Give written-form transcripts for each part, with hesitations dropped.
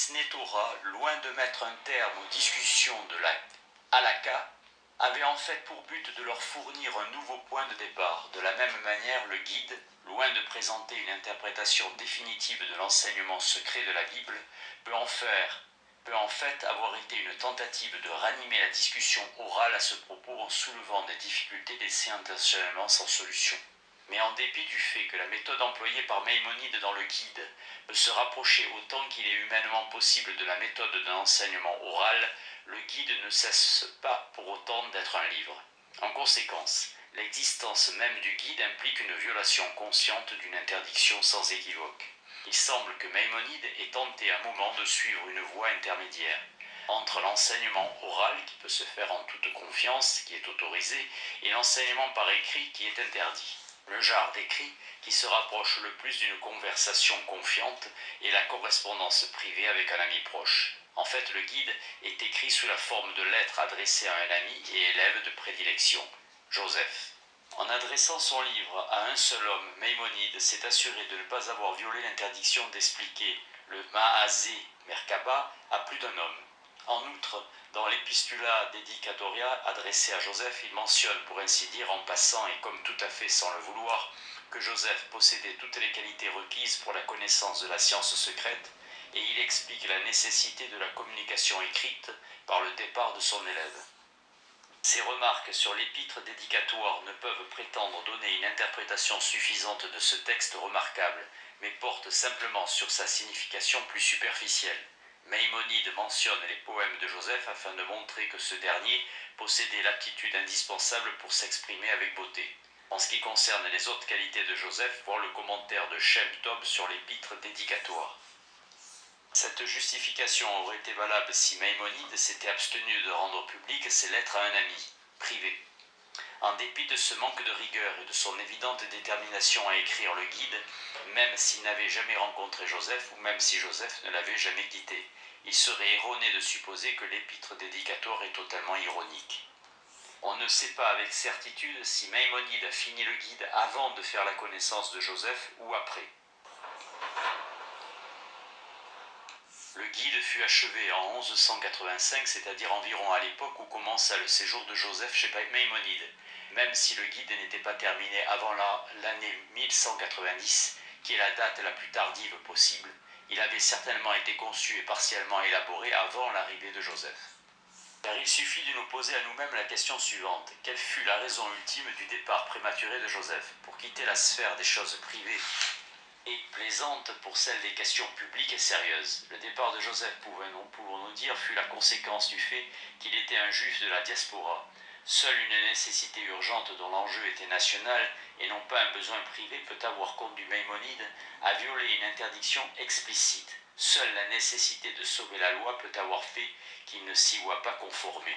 Mishneh Torah, loin de mettre un terme aux discussions de la halakha, avait en fait pour but de leur fournir un nouveau point de départ. De la même manière, le guide, loin de présenter une interprétation définitive de l'enseignement secret de la Bible, peut en fait avoir été une tentative de ranimer la discussion orale à ce propos en soulevant des difficultés laissées intentionnellement sans solution. Mais en dépit du fait que la méthode employée par Maïmonide dans le guide peut se rapprocher autant qu'il est humainement possible de la méthode d'un enseignement oral, le guide ne cesse pas pour autant d'être un livre. En conséquence, l'existence même du guide implique une violation consciente d'une interdiction sans équivoque. Il semble que Maïmonide ait tenté un moment de suivre une voie intermédiaire entre l'enseignement oral, qui peut se faire en toute confiance, qui est autorisé, et l'enseignement par écrit, qui est interdit. Le genre d'écrit qui se rapproche le plus d'une conversation confiante est la correspondance privée avec un ami proche. En fait, le guide est écrit sous la forme de lettres adressées à un ami et élève de prédilection, Joseph. En adressant son livre à un seul homme, Maïmonide s'est assuré de ne pas avoir violé l'interdiction d'expliquer le Maaseh Merkaba à plus d'un homme. En outre, dans l'Epistula Dedicatoria adressée à Joseph, il mentionne, pour ainsi dire en passant et comme tout à fait sans le vouloir, que Joseph possédait toutes les qualités requises pour la connaissance de la science secrète, et il explique la nécessité de la communication écrite par le départ de son élève. Ces remarques sur l'épître dédicatoire ne peuvent prétendre donner une interprétation suffisante de ce texte remarquable, mais portent simplement sur sa signification plus superficielle. Maïmonide mentionne les poèmes de Joseph afin de montrer que ce dernier possédait l'aptitude indispensable pour s'exprimer avec beauté. En ce qui concerne les autres qualités de Joseph, voir le commentaire de Shem Tov sur l'épître dédicatoire. Cette justification aurait été valable si Maïmonide s'était abstenu de rendre publiques ses lettres à un ami, privé. En dépit de ce manque de rigueur et de son évidente détermination à écrire le guide, même s'il n'avait jamais rencontré Joseph ou même si Joseph ne l'avait jamais quitté, il serait erroné de supposer que l'épître dédicatoire est totalement ironique. On ne sait pas avec certitude si Maïmonide a fini le guide avant de faire la connaissance de Joseph ou après. Le guide fut achevé en 1185, c'est-à-dire environ à l'époque où commença le séjour de Joseph chez Maïmonide. Même si le guide n'était pas terminé avant l'année 1190, qui est la date la plus tardive possible, il avait certainement été conçu et partiellement élaboré avant l'arrivée de Joseph. Car il suffit de nous poser à nous-mêmes la question suivante. Quelle fut la raison ultime du départ prématuré de Joseph? Pour quitter la sphère des choses privées et plaisante pour celle des questions publiques et sérieuses. Le départ de Joseph, pouvons-nous dire, fut la conséquence du fait qu'il était un juif de la diaspora. Seule une nécessité urgente dont l'enjeu était national et non pas un besoin privé peut avoir conduit Maïmonide à violer une interdiction explicite. Seule la nécessité de sauver la loi peut avoir fait qu'il ne s'y voit pas conformer.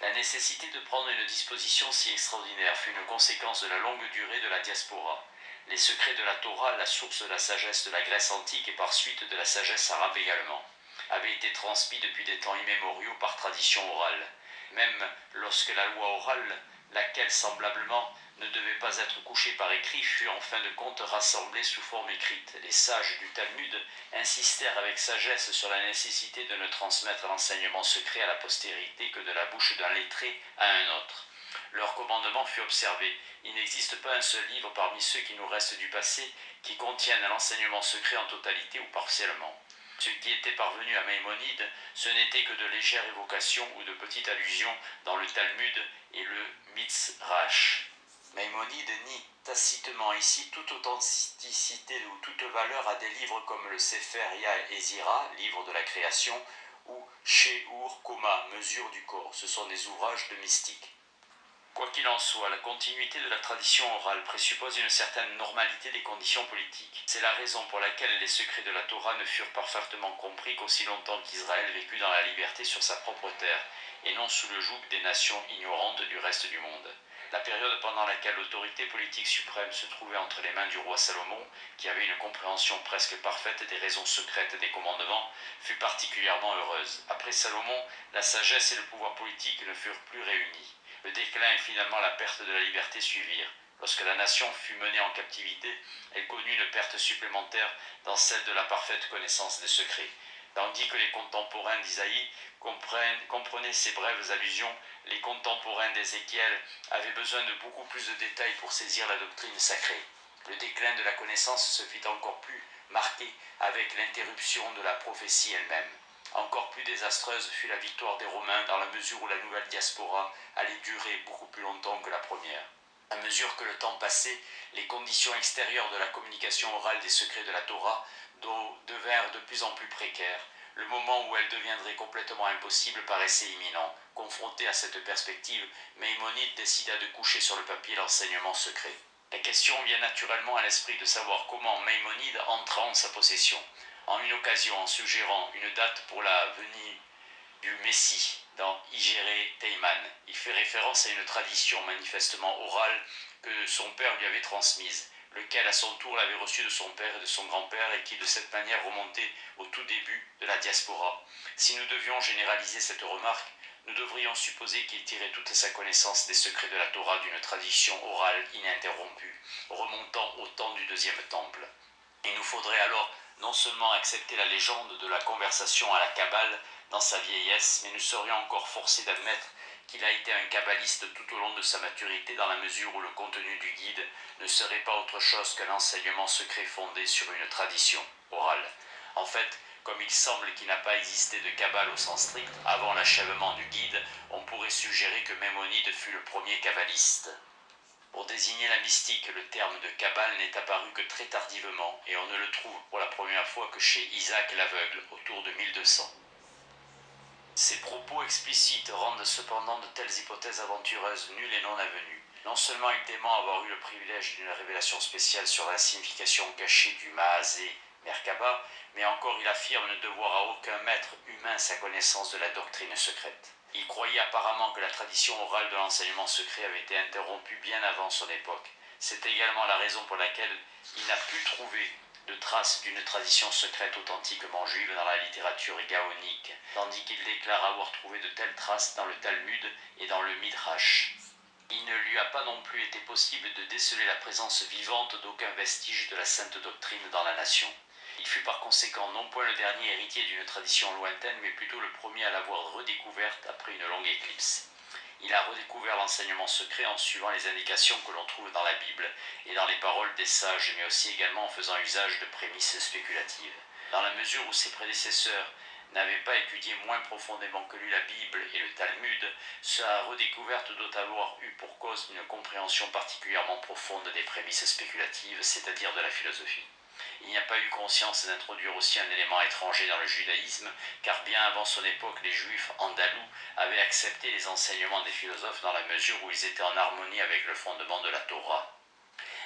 La nécessité de prendre une disposition si extraordinaire fut une conséquence de la longue durée de la diaspora. Les secrets de la Torah, la source de la sagesse de la Grèce antique et par suite de la sagesse arabe également, avaient été transmis depuis des temps immémoriaux par tradition orale. Même lorsque la loi orale, laquelle semblablement ne devait pas être couchée par écrit, fut en fin de compte rassemblée sous forme écrite. Les sages du Talmud insistèrent avec sagesse sur la nécessité de ne transmettre l'enseignement secret à la postérité que de la bouche d'un lettré à un autre. Leur commandement fut observé. Il n'existe pas un seul livre parmi ceux qui nous restent du passé qui contienne l'enseignement secret en totalité ou partiellement. Ce qui était parvenu à Maïmonide, ce n'était que de légères évocations ou de petites allusions dans le Talmud et le Mitzrash. Maïmonide nie tacitement ici toute authenticité ou toute valeur à des livres comme le Sefer Ezira, livre de la création, ou Sheur Koma, mesure du corps. Ce sont des ouvrages de mystiques. Quoi qu'il en soit, la continuité de la tradition orale présuppose une certaine normalité des conditions politiques. C'est la raison pour laquelle les secrets de la Torah ne furent parfaitement compris qu'aussi longtemps qu'Israël vécut dans la liberté sur sa propre terre, et non sous le joug des nations ignorantes du reste du monde. La période pendant laquelle l'autorité politique suprême se trouvait entre les mains du roi Salomon, qui avait une compréhension presque parfaite des raisons secrètes des commandements, fut particulièrement heureuse. Après Salomon, la sagesse et le pouvoir politique ne furent plus réunis. Le déclin et finalement la perte de la liberté suivirent. Lorsque la nation fut menée en captivité, elle connut une perte supplémentaire dans celle de la parfaite connaissance des secrets. Tandis que les contemporains d'Isaïe comprenaient ces brèves allusions, les contemporains d'Ézéchiel avaient besoin de beaucoup plus de détails pour saisir la doctrine sacrée. Le déclin de la connaissance se fit encore plus marqué avec l'interruption de la prophétie elle-même. Encore plus désastreuse fut la victoire des Romains dans la mesure où la nouvelle diaspora allait durer beaucoup plus longtemps que la première. À mesure que le temps passait, les conditions extérieures de la communication orale des secrets de la Torah devinrent de plus en plus précaires. Le moment où elle deviendrait complètement impossible paraissait imminent. Confronté à cette perspective, Maïmonide décida de coucher sur le papier l'enseignement secret. La question vient naturellement à l'esprit de savoir comment Maïmonide entra en sa possession. En une occasion, en suggérant une date pour la venue du Messie dans Igéré Teiman, il fait référence à une tradition manifestement orale que son père lui avait transmise, lequel à son tour l'avait reçu de son père et de son grand-père et qui de cette manière remontait au tout début de la diaspora. Si nous devions généraliser cette remarque, nous devrions supposer qu'il tirait toute sa connaissance des secrets de la Torah d'une tradition orale ininterrompue, remontant au temps du deuxième temple. Il nous faudrait alors non seulement accepter la légende de la conversation à la Kabbale dans sa vieillesse, mais nous serions encore forcés d'admettre qu'il a été un kabbaliste tout au long de sa maturité dans la mesure où le contenu du guide ne serait pas autre chose qu'un enseignement secret fondé sur une tradition orale. En fait, comme il semble qu'il n'a pas existé de Kabbale au sens strict avant l'achèvement du guide, on pourrait suggérer que Maïmonide fut le premier kabbaliste. Pour désigner la mystique, le terme de Kabbale n'est apparu que très tardivement et on ne le trouve pour la première fois que chez Isaac l'Aveugle, autour de 1200. Ces propos explicites rendent cependant de telles hypothèses aventureuses nulles et non avenues. Non seulement il dément avoir eu le privilège d'une révélation spéciale sur la signification cachée du Maasé Merkaba, mais encore il affirme ne devoir à aucun maître humain sa connaissance de la doctrine secrète. Il croyait apparemment que la tradition orale de l'enseignement secret avait été interrompue bien avant son époque. C'est également la raison pour laquelle il n'a pu trouver de traces d'une tradition secrète authentiquement juive dans la littérature gaonique, tandis qu'il déclare avoir trouvé de telles traces dans le Talmud et dans le Midrash. Il ne lui a pas non plus été possible de déceler la présence vivante d'aucun vestige de la sainte doctrine dans la nation. Il fut par conséquent non point le dernier héritier d'une tradition lointaine, mais plutôt le premier à l'avoir redécouverte après une longue éclipse. Il a redécouvert l'enseignement secret en suivant les indications que l'on trouve dans la Bible et dans les paroles des sages, mais aussi également en faisant usage de prémices spéculatives. Dans la mesure où ses prédécesseurs n'avaient pas étudié moins profondément que lui la Bible et le Talmud, sa redécouverte doit avoir eu pour cause une compréhension particulièrement profonde des prémices spéculatives, c'est-à-dire de la philosophie. Il n'y a pas eu conscience d'introduire aussi un élément étranger dans le judaïsme, car bien avant son époque, les juifs andalous avaient accepté les enseignements des philosophes dans la mesure où ils étaient en harmonie avec le fondement de la Torah.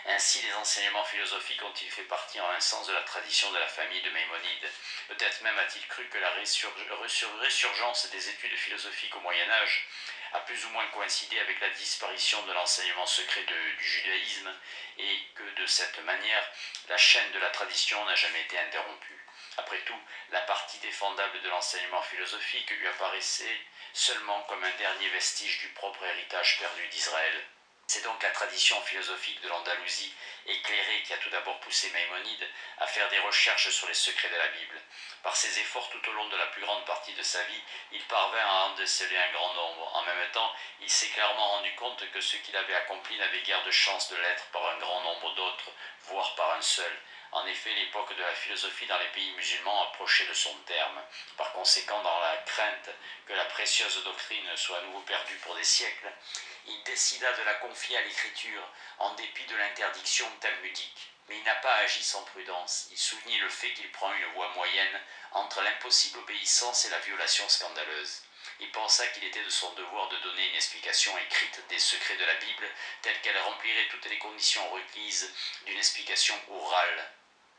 Ainsi, les enseignements philosophiques ont-ils fait partie en un sens de la tradition de la famille de Maïmonide. Peut-être même a-t-il cru que la résurgence des études philosophiques au Moyen-Âge a plus ou moins coïncidé avec la disparition de l'enseignement secret du judaïsme et que de cette manière, la chaîne de la tradition n'a jamais été interrompue. Après tout, la partie défendable de l'enseignement philosophique lui apparaissait seulement comme un dernier vestige du propre héritage perdu d'Israël. C'est donc la tradition philosophique de l'Andalousie éclairée qui a tout d'abord poussé Maïmonide à faire des recherches sur les secrets de la Bible. Par ses efforts tout au long de la plus grande partie de sa vie, il parvint à en déceler un grand nombre. En même temps, il s'est clairement rendu compte que ce qu'il avait accompli n'avait guère de chance de l'être par un grand nombre d'autres, voire par un seul. En effet, l'époque de la philosophie dans les pays musulmans approchait de son terme. Par conséquent, dans la crainte que la précieuse doctrine soit à nouveau perdue pour des siècles, il décida de la confier à l'écriture, en dépit de l'interdiction talmudique. Mais il n'a pas agi sans prudence. Il soulignait le fait qu'il prend une voie moyenne entre l'impossible obéissance et la violation scandaleuse. Il pensa qu'il était de son devoir de donner une explication écrite des secrets de la Bible, telle qu'elle remplirait toutes les conditions requises d'une explication orale.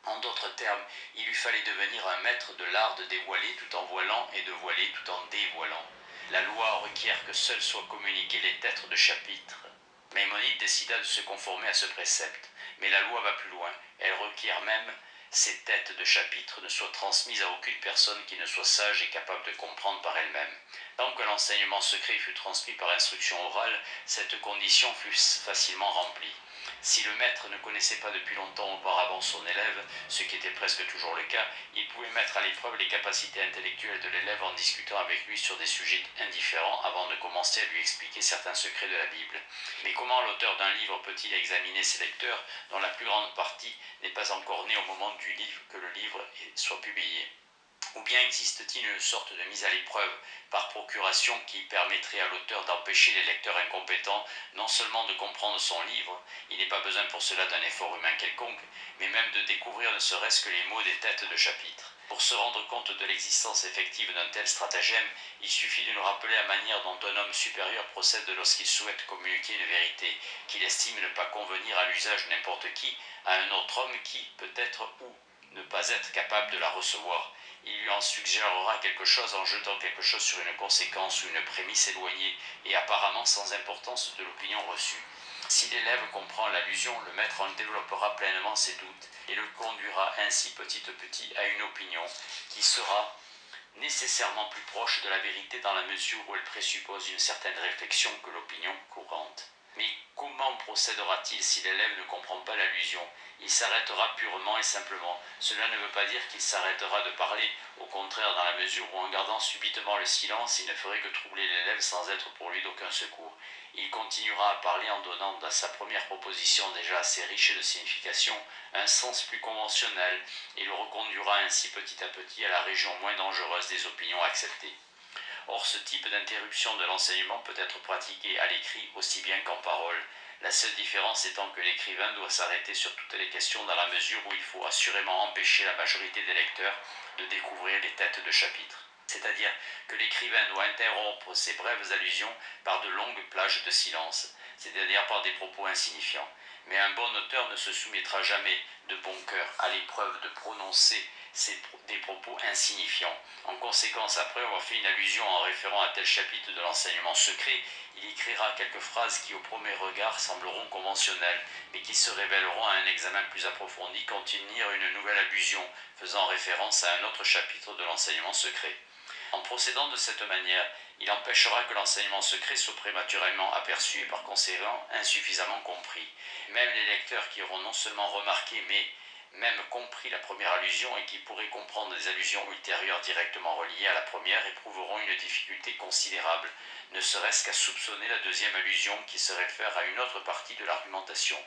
En d'autres termes, il lui fallait devenir un maître de l'art de dévoiler tout en voilant et de voiler tout en dévoilant. La loi requiert que seuls soient communiqués les têtes de chapitre. Maïmonide décida de se conformer à ce précepte, mais la loi va plus loin. Elle requiert même ces têtes de chapitre ne soient transmises à aucune personne qui ne soit sage et capable de comprendre par elle-même. Tant que l'enseignement secret fut transmis par instruction orale, cette condition fut facilement remplie. Si le maître ne connaissait pas depuis longtemps auparavant son élève, ce qui était presque toujours le cas, il pouvait mettre à l'épreuve les capacités intellectuelles de l'élève en discutant avec lui sur des sujets indifférents avant de commencer à lui expliquer certains secrets de la Bible. Mais comment l'auteur d'un livre peut-il examiner ses lecteurs dont la plus grande partie n'est pas encore née au moment du livre que le livre soit publié? Ou bien existe-t-il une sorte de mise à l'épreuve par procuration qui permettrait à l'auteur d'empêcher les lecteurs incompétents non seulement de comprendre son livre, il n'est pas besoin pour cela d'un effort humain quelconque, mais même de découvrir ne serait-ce que les mots des têtes de chapitre. Pour se rendre compte de l'existence effective d'un tel stratagème, il suffit de nous rappeler la manière dont un homme supérieur procède lorsqu'il souhaite communiquer une vérité qu'il estime ne pas convenir à l'usage de n'importe qui à un autre homme qui, peut-être ou ne pas être capable de la recevoir. Il lui en suggérera quelque chose en jetant quelque chose sur une conséquence ou une prémisse éloignée et apparemment sans importance de l'opinion reçue. Si l'élève comprend l'allusion, le maître en développera pleinement ses doutes et le conduira ainsi petit à petit à une opinion qui sera nécessairement plus proche de la vérité dans la mesure où elle présuppose une certaine réflexion que l'opinion courante. Mais comment procédera-t-il si l'élève ne comprend pas l'allusion? Il s'arrêtera purement et simplement. Cela ne veut pas dire qu'il s'arrêtera de parler, au contraire dans la mesure où en gardant subitement le silence, il ne ferait que troubler l'élève sans être pour lui d'aucun secours. Il continuera à parler en donnant à sa première proposition déjà assez riche de signification un sens plus conventionnel et le reconduira ainsi petit à petit à la région moins dangereuse des opinions acceptées. Or, ce type d'interruption de l'enseignement peut être pratiqué à l'écrit aussi bien qu'en parole, la seule différence étant que l'écrivain doit s'arrêter sur toutes les questions dans la mesure où il faut assurément empêcher la majorité des lecteurs de découvrir les têtes de chapitre. C'est-à-dire que l'écrivain doit interrompre ses brèves allusions par de longues plages de silence, c'est-à-dire par des propos insignifiants. Mais un bon auteur ne se soumettra jamais de bon cœur à l'épreuve de prononcer des propos insignifiants. En conséquence, après avoir fait une allusion en référant à tel chapitre de l'enseignement secret, il écrira quelques phrases qui au premier regard sembleront conventionnelles, mais qui se révéleront à un examen plus approfondi contenir une nouvelle allusion faisant référence à un autre chapitre de l'enseignement secret. En procédant de cette manière, il empêchera que l'enseignement secret soit prématurément aperçu et par conséquent insuffisamment compris. Même les lecteurs qui auront non seulement remarqué mais même compris la première allusion et qui pourraient comprendre des allusions ultérieures directement reliées à la première éprouveront une difficulté considérable, ne serait-ce qu'à soupçonner la deuxième allusion qui se réfère à une autre partie de l'argumentation.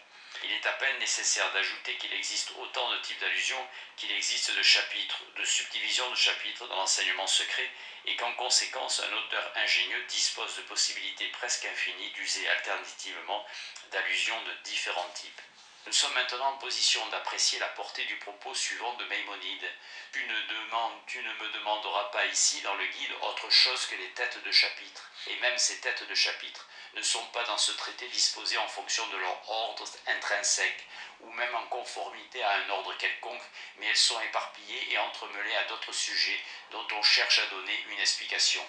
Il est à peine nécessaire d'ajouter qu'il existe autant de types d'allusions qu'il existe de chapitres, de subdivisions de chapitres dans l'enseignement secret et qu'en conséquence un auteur ingénieux dispose de possibilités presque infinies d'user alternativement d'allusions de différents types. Nous sommes maintenant en position d'apprécier la portée du propos suivant de Maïmonide. Tu ne me demanderas pas ici dans le guide autre chose que les têtes de chapitre. Et même ces têtes de chapitre ne sont pas dans ce traité disposées en fonction de leur ordre intrinsèque, ou même en conformité à un ordre quelconque, mais elles sont éparpillées et entremêlées à d'autres sujets dont on cherche à donner une explication.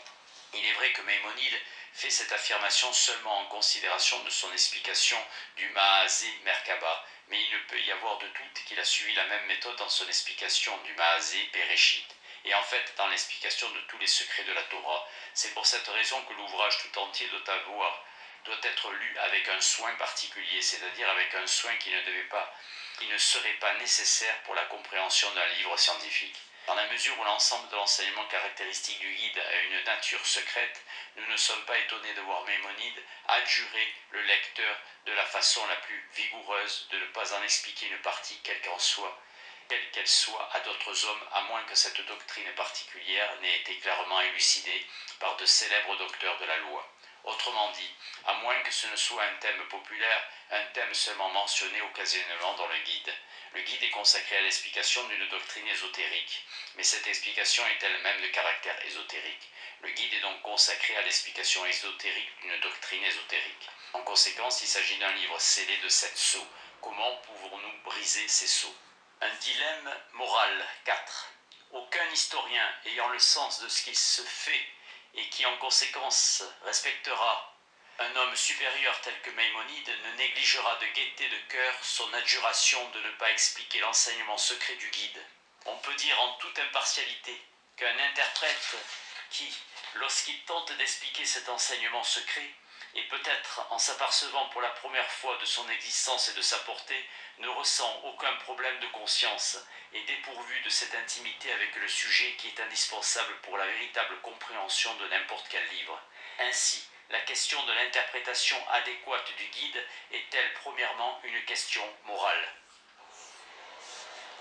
Il est vrai que Maïmonide fait cette affirmation seulement en considération de son explication du Maasé Merkaba, mais il ne peut y avoir de doute qu'il a suivi la même méthode dans son explication du Maasé Bereshit, et en fait dans l'explication de tous les secrets de la Torah. C'est pour cette raison que l'ouvrage tout entier doit être lu avec un soin particulier, c'est-à-dire avec un soin qui ne serait pas nécessaire pour la compréhension d'un livre scientifique. Dans la mesure où l'ensemble de l'enseignement caractéristique du guide a une nature secrète, nous ne sommes pas étonnés de voir Maïmonide adjurer le lecteur de la façon la plus vigoureuse de ne pas en expliquer une partie quelle qu'elle soit à d'autres hommes, à moins que cette doctrine particulière n'ait été clairement élucidée par de célèbres docteurs de la loi. Autrement dit, à moins que ce ne soit un thème populaire, un thème seulement mentionné occasionnellement dans le guide. Le guide est consacré à l'explication d'une doctrine ésotérique, mais cette explication est elle-même de caractère ésotérique. Le guide est donc consacré à l'explication ésotérique d'une doctrine ésotérique. En conséquence, il s'agit d'un livre scellé de 7 sceaux. Comment pouvons-nous briser ces sceaux? Un dilemme moral 4. Aucun historien ayant le sens de ce qu'il se fait et qui en conséquence respectera un homme supérieur tel que Maïmonide ne négligera de gaieté de cœur son adjuration de ne pas expliquer l'enseignement secret du guide. On peut dire en toute impartialité qu'un interprète qui, lorsqu'il tente d'expliquer cet enseignement secret, et peut-être en s'apercevant pour la première fois de son existence et de sa portée, ne ressent aucun problème de conscience, et dépourvu de cette intimité avec le sujet qui est indispensable pour la véritable compréhension de n'importe quel livre. Ainsi, la question de l'interprétation adéquate du guide est-elle premièrement une question morale ?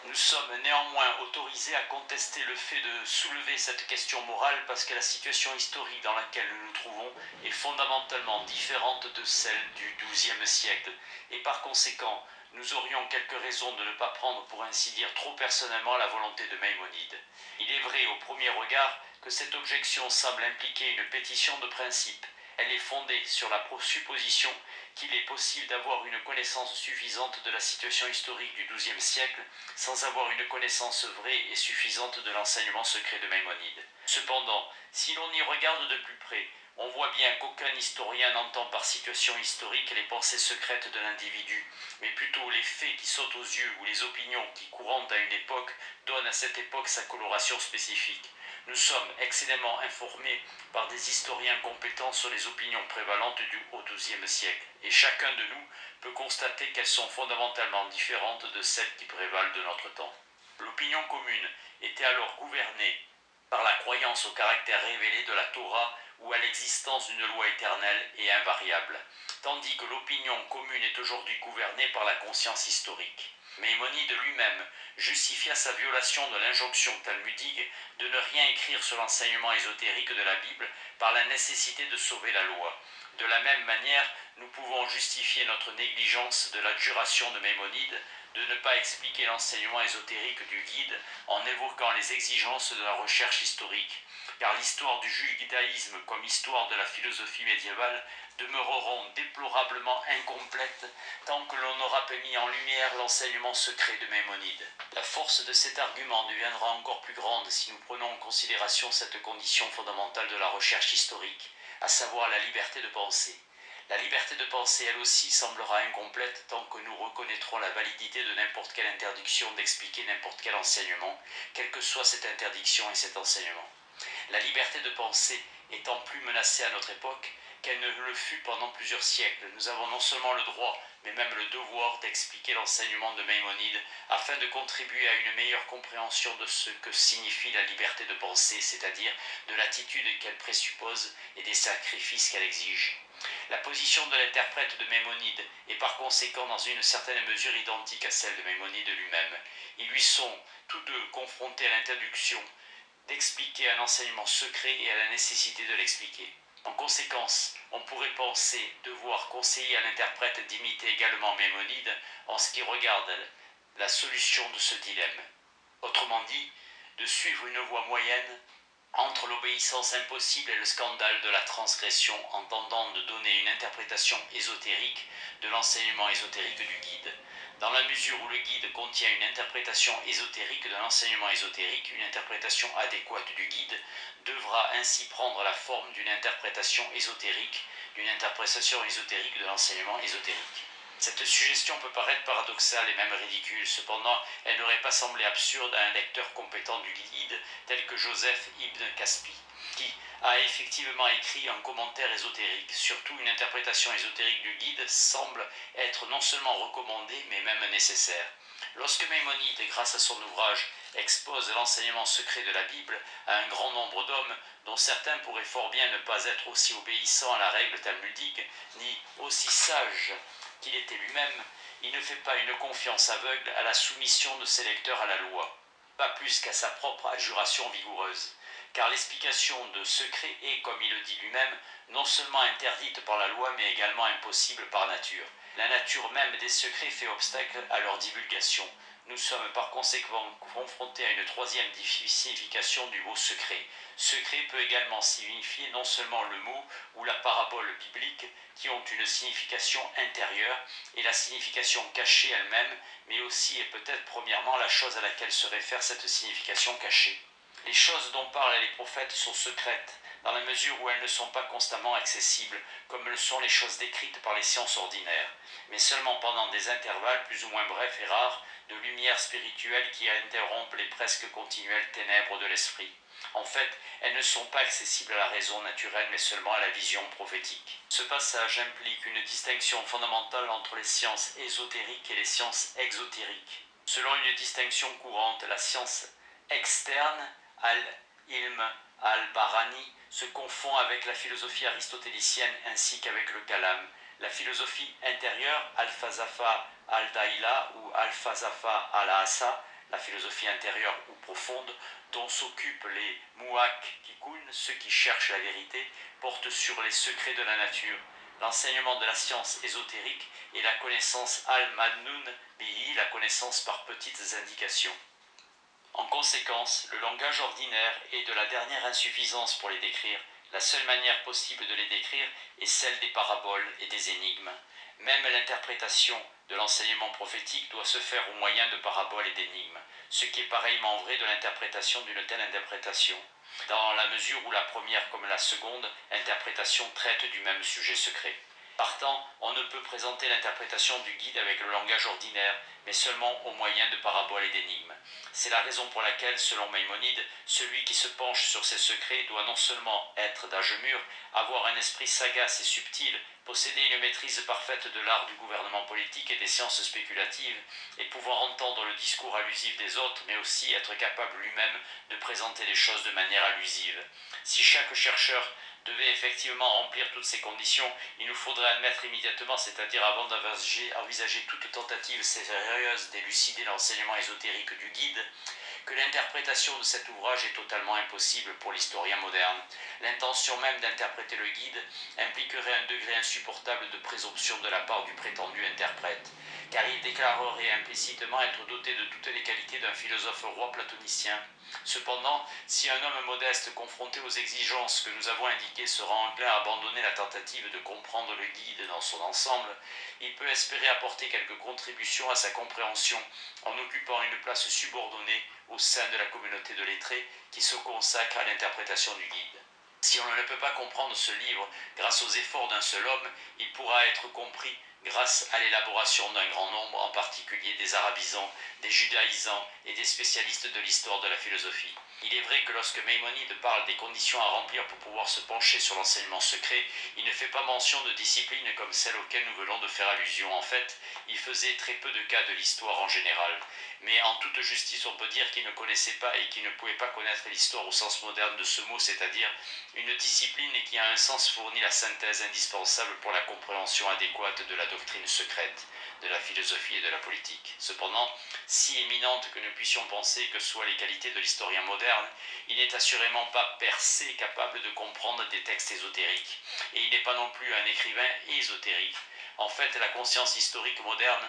Nous sommes néanmoins autorisés à contester le fait de soulever cette question morale parce que la situation historique dans laquelle nous nous trouvons est fondamentalement différente de celle du XIIe siècle et par conséquent, nous aurions quelques raisons de ne pas prendre pour ainsi dire trop personnellement la volonté de Maïmonide. Il est vrai au premier regard que cette objection semble impliquer une pétition de principe. Elle est fondée sur la supposition qu'il est possible d'avoir une connaissance suffisante de la situation historique du XIIe siècle sans avoir une connaissance vraie et suffisante de l'enseignement secret de Maïmonide. Cependant, si l'on y regarde de plus près, on voit bien qu'aucun historien n'entend par situation historique les pensées secrètes de l'individu, mais plutôt les faits qui sautent aux yeux ou les opinions qui, courantes à une époque, donnent à cette époque sa coloration spécifique. Nous sommes excellemment informés par des historiens compétents sur les opinions prévalentes au XIIe siècle, et chacun de nous peut constater qu'elles sont fondamentalement différentes de celles qui prévalent de notre temps. L'opinion commune était alors gouvernée par la croyance au caractère révélé de la Torah ou à l'existence d'une loi éternelle et invariable, tandis que l'opinion commune est aujourd'hui gouvernée par la conscience historique. Maïmonide lui-même justifia sa violation de l'injonction talmudique de ne rien écrire sur l'enseignement ésotérique de la Bible par la nécessité de sauver la loi. De la même manière, nous pouvons justifier notre négligence de l'adjuration de Maïmonide de ne pas expliquer l'enseignement ésotérique du guide en évoquant les exigences de la recherche historique, car l'histoire du judaïsme comme histoire de la philosophie médiévale demeureront déplorablement incomplètes tant que l'on n'aura pas mis en lumière l'enseignement secret de Maïmonide. La force de cet argument deviendra encore plus grande si nous prenons en considération cette condition fondamentale de la recherche historique, à savoir la liberté de penser. La liberté de penser, elle aussi, semblera incomplète tant que nous reconnaîtrons la validité de n'importe quelle interdiction d'expliquer n'importe quel enseignement, quelle que soit cette interdiction et cet enseignement. La liberté de penser étant plus menacée à notre époque qu'elle ne le fut pendant plusieurs siècles, nous avons non seulement le droit, mais même le devoir d'expliquer l'enseignement de Maïmonide afin de contribuer à une meilleure compréhension de ce que signifie la liberté de penser, c'est-à-dire de l'attitude qu'elle présuppose et des sacrifices qu'elle exige. La position de l'interprète de Maïmonide est par conséquent dans une certaine mesure identique à celle de Maïmonide lui-même. Ils lui sont tous deux confrontés à l'introduction d'expliquer un enseignement secret et à la nécessité de l'expliquer. En conséquence, on pourrait penser devoir conseiller à l'interprète d'imiter également Maïmonide en ce qui regarde la solution de ce dilemme. Autrement dit, de suivre une voie moyenne entre l'obéissance impossible et le scandale de la transgression en tentant de donner une interprétation ésotérique de l'enseignement ésotérique du guide. Dans la mesure où le guide contient une interprétation ésotérique de l'enseignement ésotérique, une interprétation adéquate du guide devra ainsi prendre la forme d'une interprétation ésotérique de l'enseignement ésotérique. Cette suggestion peut paraître paradoxale et même ridicule, cependant elle n'aurait pas semblé absurde à un lecteur compétent du guide tel que Joseph Ibn Caspi, qui a effectivement écrit un commentaire ésotérique. Surtout, une interprétation ésotérique du guide semble être non seulement recommandée, mais même nécessaire. Lorsque Maïmonide, grâce à son ouvrage, expose l'enseignement secret de la Bible à un grand nombre d'hommes, dont certains pourraient fort bien ne pas être aussi obéissants à la règle talmudique, ni aussi sages qu'il était lui-même, il ne fait pas une confiance aveugle à la soumission de ses lecteurs à la loi, pas plus qu'à sa propre adjuration vigoureuse, car l'explication de secret est, comme il le dit lui-même, non seulement interdite par la loi, mais également impossible par nature. La nature même des secrets fait obstacle à leur divulgation. Nous sommes par conséquent confrontés à une troisième signification du mot secret. Secret peut également signifier non seulement le mot ou la parabole biblique, qui ont une signification intérieure, et la signification cachée elle-même, mais aussi et peut-être premièrement la chose à laquelle se réfère cette signification cachée. Les choses dont parlent les prophètes sont secrètes, dans la mesure où elles ne sont pas constamment accessibles, comme le sont les choses décrites par les sciences ordinaires, mais seulement pendant des intervalles plus ou moins brefs et rares de lumière spirituelle qui interrompent les presque continuelles ténèbres de l'esprit. En fait, elles ne sont pas accessibles à la raison naturelle, mais seulement à la vision prophétique. Ce passage implique une distinction fondamentale entre les sciences ésotériques et les sciences exotériques. Selon une distinction courante, la science externe, al-ilm al-barani, se confond avec la philosophie aristotélicienne ainsi qu'avec le kalam. La philosophie intérieure, al-falsafa al-daïla ou al-falsafa al-asa, la philosophie intérieure ou profonde, dont s'occupent les muhakkikun, ceux qui cherchent la vérité, porte sur les secrets de la nature. L'enseignement de la science ésotérique et la connaissance al-madnoun bihi, la connaissance par petites indications. En conséquence, le langage ordinaire est de la dernière insuffisance pour les décrire. La seule manière possible de les décrire est celle des paraboles et des énigmes. Même l'interprétation de l'enseignement prophétique doit se faire au moyen de paraboles et d'énigmes, ce qui est pareillement vrai de l'interprétation d'une telle interprétation, dans la mesure où la première comme la seconde interprétation traitent du même sujet secret. Partant, on ne peut présenter l'interprétation du guide avec le langage ordinaire, mais seulement au moyen de paraboles et d'énigmes. C'est la raison pour laquelle, selon Maïmonide, celui qui se penche sur ces secrets doit non seulement être d'âge mûr, avoir un esprit sagace et subtil, posséder une maîtrise parfaite de l'art du gouvernement politique et des sciences spéculatives, et pouvoir entendre le discours allusif des autres, mais aussi être capable lui-même de présenter les choses de manière allusive. Si chaque chercheur devait effectivement remplir toutes ces conditions, il nous faudrait admettre immédiatement, c'est-à-dire avant d'envisager toute tentative sérieuse d'élucider l'enseignement ésotérique du guide, que l'interprétation de cet ouvrage est totalement impossible pour l'historien moderne. L'intention même d'interpréter le guide impliquerait un degré insupportable de présomption de la part du prétendu interprète, car il déclarerait implicitement être doté de toutes les qualités d'un philosophe roi platonicien. Cependant, si un homme modeste confronté aux exigences que nous avons indiquées se rend enclin à abandonner la tentative de comprendre le guide dans son ensemble, il peut espérer apporter quelque contribution à sa compréhension en occupant une place subordonnée au sein de la communauté de lettrés qui se consacre à l'interprétation du guide. Si on ne peut pas comprendre ce livre grâce aux efforts d'un seul homme, il pourra être compris grâce à l'élaboration d'un grand nombre, en particulier des arabisants, des judaïsants et des spécialistes de l'histoire de la philosophie. Il est vrai que lorsque Maïmonide parle des conditions à remplir pour pouvoir se pencher sur l'enseignement secret, il ne fait pas mention de disciplines comme celle auxquelles nous venons de faire allusion. En fait, il faisait très peu de cas de l'histoire en général. Mais en toute justice, on peut dire qu'il ne connaissait pas et qu'il ne pouvait pas connaître l'histoire au sens moderne de ce mot, c'est-à-dire une discipline qui a un sens fournit la synthèse indispensable pour la compréhension adéquate de la doctrine secrète, de la philosophie et de la politique. Cependant, si éminente que nous puissions penser que soient les qualités de l'historien moderne, il n'est assurément pas per se capable de comprendre des textes ésotériques, et il n'est pas non plus un écrivain ésotérique. En fait, la conscience historique moderne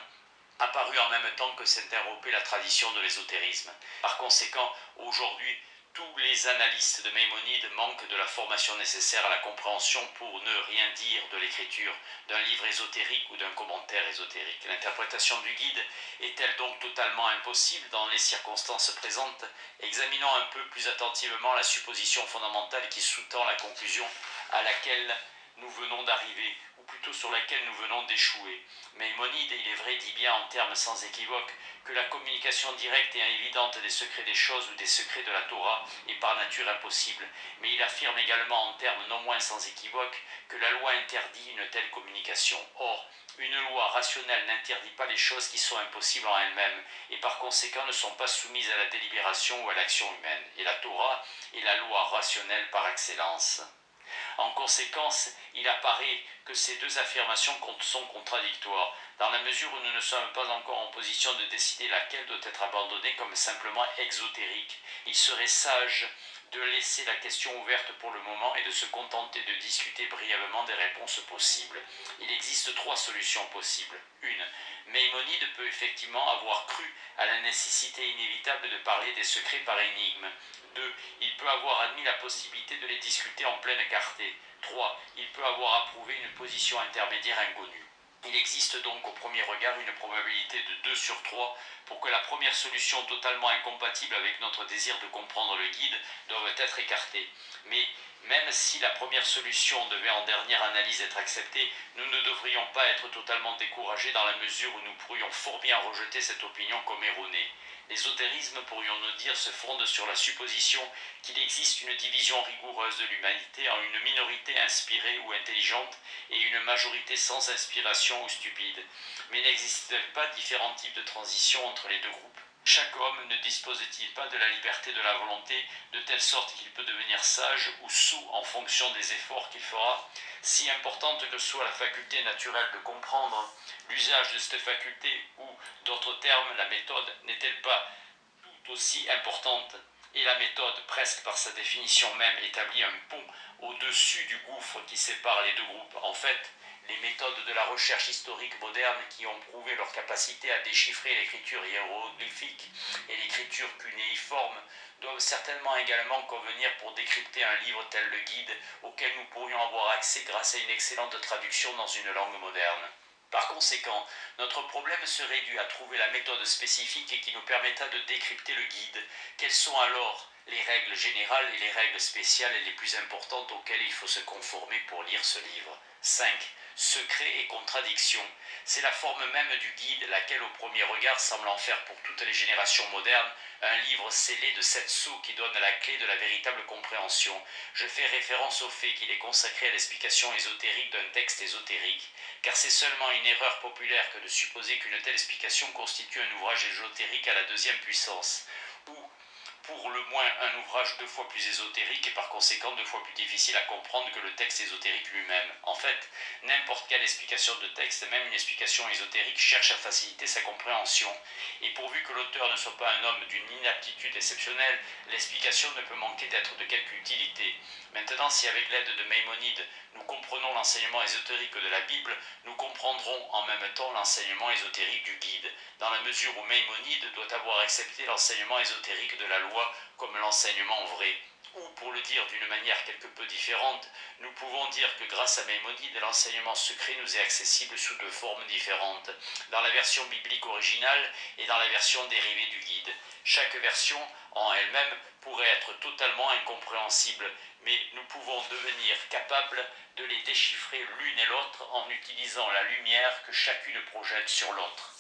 apparut en même temps que s'interrompait la tradition de l'ésotérisme. Par conséquent, aujourd'hui, tous les analystes de Maïmonide manquent de la formation nécessaire à la compréhension pour ne rien dire de l'écriture d'un livre ésotérique ou d'un commentaire ésotérique. L'interprétation du guide est-elle donc totalement impossible dans les circonstances présentes? Examinons un peu plus attentivement la supposition fondamentale qui sous-tend la conclusion à laquelle nous venons d'arriver, ou plutôt sur laquelle nous venons d'échouer. Maïmonide, il est vrai, dit bien en termes sans équivoque que la communication directe et évidente des secrets des choses ou des secrets de la Torah est par nature impossible, mais il affirme également en termes non moins sans équivoque que la loi interdit une telle communication. Or, une loi rationnelle n'interdit pas les choses qui sont impossibles en elles-mêmes et par conséquent ne sont pas soumises à la délibération ou à l'action humaine. Et la Torah est la loi rationnelle par excellence. En conséquence, il apparaît que ces deux affirmations sont contradictoires, dans la mesure où nous ne sommes pas encore en position de décider laquelle doit être abandonnée comme simplement exotérique. Il serait sage de laisser la question ouverte pour le moment et de se contenter de discuter brièvement des réponses possibles. Il existe trois solutions possibles. Une, Maïmonide peut effectivement avoir cru à la nécessité inévitable de parler des secrets par énigme. 2. Il peut avoir admis la possibilité de les discuter en pleine clarté. 3. Il peut avoir approuvé une position intermédiaire inconnue. Il existe donc au premier regard une probabilité de 2 sur 3 pour que la première solution totalement incompatible avec notre désir de comprendre le guide doive être écartée. Mais même si la première solution devait en dernière analyse être acceptée, nous ne devrions pas être totalement découragés dans la mesure où nous pourrions fort bien rejeter cette opinion comme erronée. L'ésotérisme, pourrions-nous dire, se fonde sur la supposition qu'il existe une division rigoureuse de l'humanité en une minorité inspirée ou intelligente et une majorité sans inspiration ou stupide. Mais n'existe-t-il pas différents types de transition entre les deux groupes? Chaque homme ne dispose-t-il pas de la liberté de la volonté, de telle sorte qu'il peut devenir sage ou soûl en fonction des efforts qu'il fera? Si importante que soit la faculté naturelle de comprendre, l'usage de cette faculté, ou, d'autres termes, la méthode, n'est-elle pas tout aussi importante? Et la méthode, presque par sa définition même, établit un pont au-dessus du gouffre qui sépare les deux groupes. En fait, les méthodes de la recherche historique moderne qui ont prouvé leur capacité à déchiffrer l'écriture hiéroglyphique et l'écriture cunéiforme doivent certainement également convenir pour décrypter un livre tel le Guide, auquel nous pourrions avoir accès grâce à une excellente traduction dans une langue moderne. Par conséquent, notre problème se réduit à trouver la méthode spécifique qui nous permettra de décrypter le guide. Quelles sont alors les règles générales et les règles spéciales les plus importantes auxquelles il faut se conformer pour lire ce livre? 5. Secret et contradiction. C'est la forme même du guide, laquelle au premier regard semble en faire pour toutes les générations modernes un livre scellé de 7 sceaux qui donne la clé de la véritable compréhension. Je fais référence au fait qu'il est consacré à l'explication ésotérique d'un texte ésotérique, car c'est seulement une erreur populaire que de supposer qu'une telle explication constitue un ouvrage ésotérique à la deuxième puissance, ou pour le moins un ouvrage 2 fois plus ésotérique et par conséquent 2 fois plus difficile à comprendre que le texte ésotérique lui-même. En fait, n'importe quelle explication de texte, même une explication ésotérique, cherche à faciliter sa compréhension. Et pourvu que l'auteur ne soit pas un homme d'une inaptitude exceptionnelle, l'explication ne peut manquer d'être de quelque utilité. Maintenant, si avec l'aide de Maïmonide, nous comprenons l'enseignement ésotérique de la Bible, nous comprendrons en même temps l'enseignement ésotérique du guide, dans la mesure où Maïmonide doit avoir accepté l'enseignement ésotérique de la loi comme l'enseignement vrai. Ou, pour le dire d'une manière quelque peu différente, nous pouvons dire que grâce à Maïmonide, l'enseignement secret nous est accessible sous 2 formes différentes, dans la version biblique originale et dans la version dérivée du guide. Chaque version, en elle-même, pourrait être totalement incompréhensible, mais nous pouvons devenir capables de les déchiffrer l'une et l'autre en utilisant la lumière que chacune projette sur l'autre.